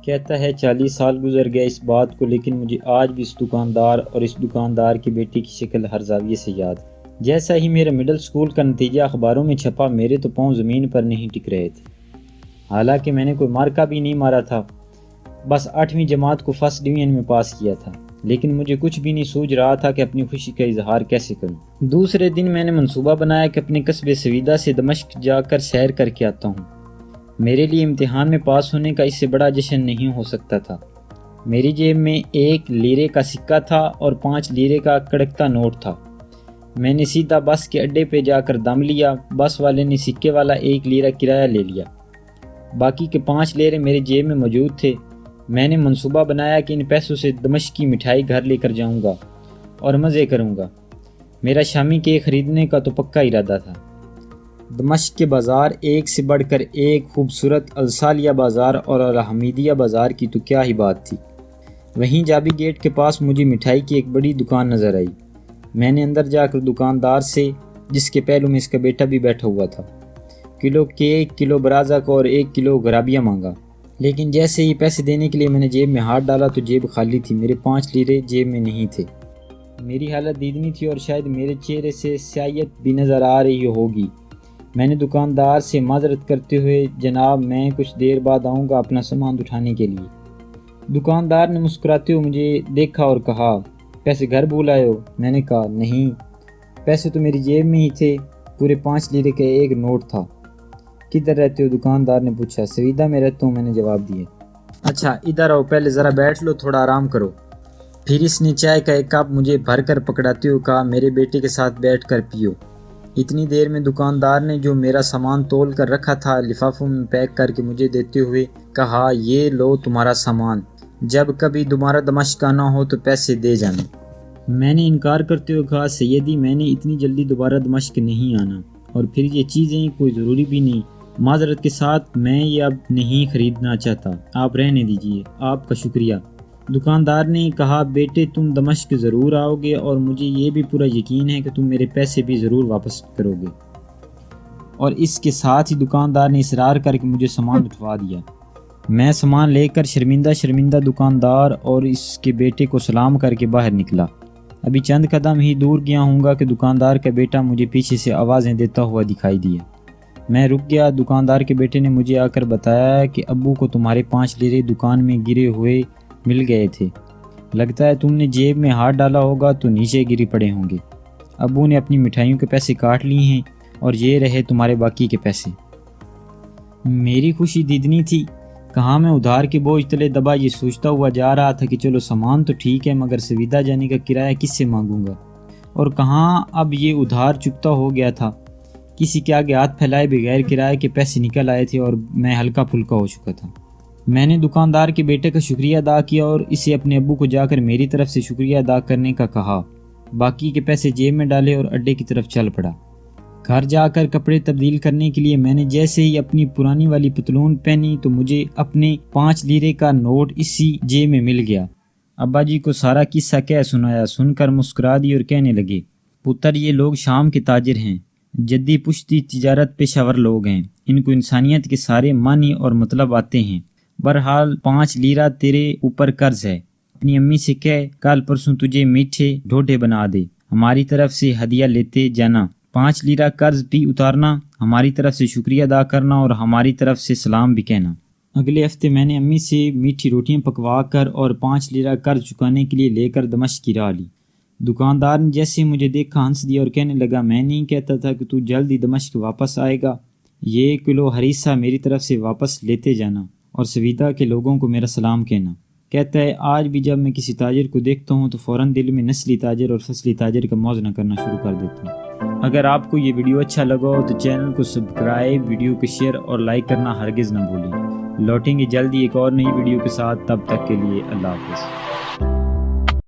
کہتا ہے 40 سال گزر گئے اس بات کو، لیکن مجھے آج بھی اس دکاندار اور اس دکاندار کے بیٹے کی شکل ہر زاویے سے یاد ہے۔ جیسا ہی میرے مڈل سکول کا نتیجہ اخباروں میں چھپا، میرے تو پاؤں زمین پر نہیں ٹک رہے تھے۔ حالانکہ میں نے کوئی مارکا بھی نہیں مارا تھا، بس 8ویں جماعت کو فرسٹ ڈویژن میں پاس کیا تھا، لیکن مجھے کچھ بھی نہیں سوچ رہا تھا کہ اپنی خوشی کا اظہار کیسے کروں۔ دوسرے دن میں نے منصوبہ بنایا کہ اپنے قصبے سویدہ سے دمشق جا کر سیر کر کے آتا ہوں۔ میرے لیے امتحان میں پاس ہونے کا اس سے بڑا جشن نہیں ہو سکتا تھا۔ میری جیب میں 1 لیرے کا سکہ تھا اور 5 لیرے کا کڑکتا نوٹ تھا۔ میں نے سیدھا بس کے اڈے پہ جا کر دم لیا۔ بس والے نے سکے والا 1 لیرہ کرایہ لے لیا، باقی کے 5 لیرے میرے جیب میں موجود تھے۔ میں نے منصوبہ بنایا کہ ان پیسوں سے دمشق کی مٹھائی گھر لے کر جاؤں گا اور مزے کروں گا۔ میرا شامی کیک خریدنے کا تو پکا ارادہ تھا۔ دمشق کے بازار ایک سے بڑھ کر ایک خوبصورت، السالیہ بازار اور الحمیدیہ بازار کی تو کیا ہی بات تھی۔ وہیں جابی گیٹ کے پاس مجھے مٹھائی کی ایک بڑی دکان نظر آئی۔ میں نے اندر جا کر دکاندار سے، جس کے پہلو میں اس کا بیٹا بھی بیٹھا ہوا تھا، کلو کیک، کلو برازق اور 1 کلو گرابیہ مانگا۔ لیکن جیسے ہی پیسے دینے کے لیے میں نے جیب میں ہاتھ ڈالا تو جیب خالی تھی، میرے 5 لیرے جیب میں نہیں تھے۔ میری حالت دیدنی تھی اور شاید میرے چہرے سے سیاہیت بھی نظر آ رہی ہوگی۔ میں نے دکاندار سے معذرت کرتے ہوئے، جناب میں کچھ دیر بعد آؤں گا اپنا سامان اٹھانے کے لیے۔ دکاندار نے مسکراتے ہوئے مجھے دیکھا اور کہا، پیسے گھر بھول آئے ہو؟ میں نے کہا نہیں، پیسے تو میری جیب میں ہی تھے، پورے 5 لیرے کا 1 نوٹ تھا۔ کدھر رہتے ہو؟ دکاندار نے پوچھا۔ سویدہ میں رہتا ہوں، میں نے جواب دیا۔ اچھا ادھر آؤ، پہلے ذرا بیٹھ لو، تھوڑا آرام کرو۔ پھر اس نے چائے کا 1 کپ مجھے بھر کر پکڑاتے ہوئے کہا، میرے بیٹے کے ساتھ بیٹھ کر پیو۔ اتنی دیر میں دکاندار نے جو میرا سامان تول کر رکھا تھا لفافوں میں پیک کر کے مجھے دیتے ہوئے کہا، یہ لو تمہارا سامان، جب کبھی دوبارہ دمشق آنا ہو تو پیسے دے جانا۔ میں نے انکار کرتے ہوئے کہا، سیدی میں نے اتنی جلدی دوبارہ دمشق نہیں آنا، اور پھر یہ چیزیں کوئی ضروری بھی نہیں، معذرت کے ساتھ میں یہ اب نہیں خریدنا چاہتا، آپ رہنے دیجئے، آپ کا شکریہ۔ دکاندار نے کہا، بیٹے تم دمشق ضرور آؤ گے اور مجھے یہ بھی پورا یقین ہے کہ تم میرے پیسے بھی ضرور واپس کرو گے۔ اور اس کے ساتھ ہی دکاندار نے اصرار کر کے مجھے سامان اٹھوا دیا۔ میں سامان لے کر شرمندہ دکاندار اور اس کے بیٹے کو سلام کر کے باہر نکلا۔ ابھی چند قدم ہی دور گیا ہوں گا کہ دکاندار کا بیٹا مجھے پیچھے سے آوازیں دیتا ہوا دکھائی دیا۔ میں رک گیا۔ دکاندار کے بیٹے نے مجھے آ کر بتایا کہ ابو کو تمہارے 5 لیرے دکان میں گرے ہوئے مل گئے تھے، لگتا ہے تم نے جیب میں ہاتھ ڈالا ہوگا تو نیچے گری پڑے ہوں گے۔ ابو نے اپنی مٹھائیوں کے پیسے کاٹ لیے ہیں اور یہ رہے تمہارے باقی کے پیسے۔ میری خوشی دیدنی تھی۔ کہاں میں ادھار کے بوجھ تلے دبا یہ سوچتا ہوا جا رہا تھا کہ چلو سامان تو ٹھیک ہے، مگر سویدہ جانے کا کرایہ کس سے مانگوں گا، اور کہاں اب یہ ادھار چکتا ہو گیا تھا۔ کسی کے آگے ہاتھ پھیلائے بغیر کرایہ کے پیسے نکل آئے تھے اور میں ہلکا پھلکا ہو چکا تھا۔ میں نے دکاندار کے بیٹے کا شکریہ ادا کیا اور اسے اپنے ابو کو جا کر میری طرف سے شکریہ ادا کرنے کا کہا، باقی کے پیسے جیب میں ڈالے اور اڈے کی طرف چل پڑا۔ گھر جا کر کپڑے تبدیل کرنے کے لیے میں نے جیسے ہی اپنی پرانی والی پتلون پہنی تو مجھے اپنے 5 لیرے کا نوٹ اسی جیب میں مل گیا۔ ابا جی کو سارا قصہ کہہ سنایا، سن کر مسکرا دی اور کہنے لگے، پتر یہ لوگ شام کے تاجر ہیں، جدی پشتی تجارت پیشہ ور لوگ ہیں، ان کو انسانیت کے سارے معنی اور مطلب آتے ہیں۔ بہرحال 5 لیرہ تیرے اوپر قرض ہے، اپنی امی سے کہہ کل پرسوں تجھے میٹھے ڈھوڈے بنا دے، ہماری طرف سے ہدیہ لیتے جانا۔ 5 لیرہ قرض بھی اتارنا، ہماری طرف سے شکریہ ادا کرنا اور ہماری طرف سے سلام بھی کہنا۔ اگلے ہفتے میں نے امی سے میٹھی روٹیاں پکوا کر اور 5 لیرہ قرض چکانے کے لیے لے کر دمشق کی راہ لی۔ دکاندار نے جیسے مجھے دیکھا ہنس دیا اور کہنے لگا، میں نہیں کہتا تھا کہ تو جلد ہی دمشق واپس آئے گا، یہ کلو ہریسہ میری طرف سے واپس لیتے جانا اور سویدہ کے لوگوں کو میرا سلام کہنا۔ کہتا ہے، آج بھی جب میں کسی تاجر کو دیکھتا ہوں تو فوراً دل میں نسلی تاجر اور فصلی تاجر کا موازنہ کرنا شروع کر دیتا ہوں۔ اگر آپ کو یہ ویڈیو اچھا لگا ہو تو چینل کو سبسکرائب، ویڈیو کو شیئر اور لائک کرنا ہرگز نہ بھولیں۔ لوٹیں گے جلدی ایک اور نئی ویڈیو کے ساتھ، تب تک کے لیے اللہ حافظ۔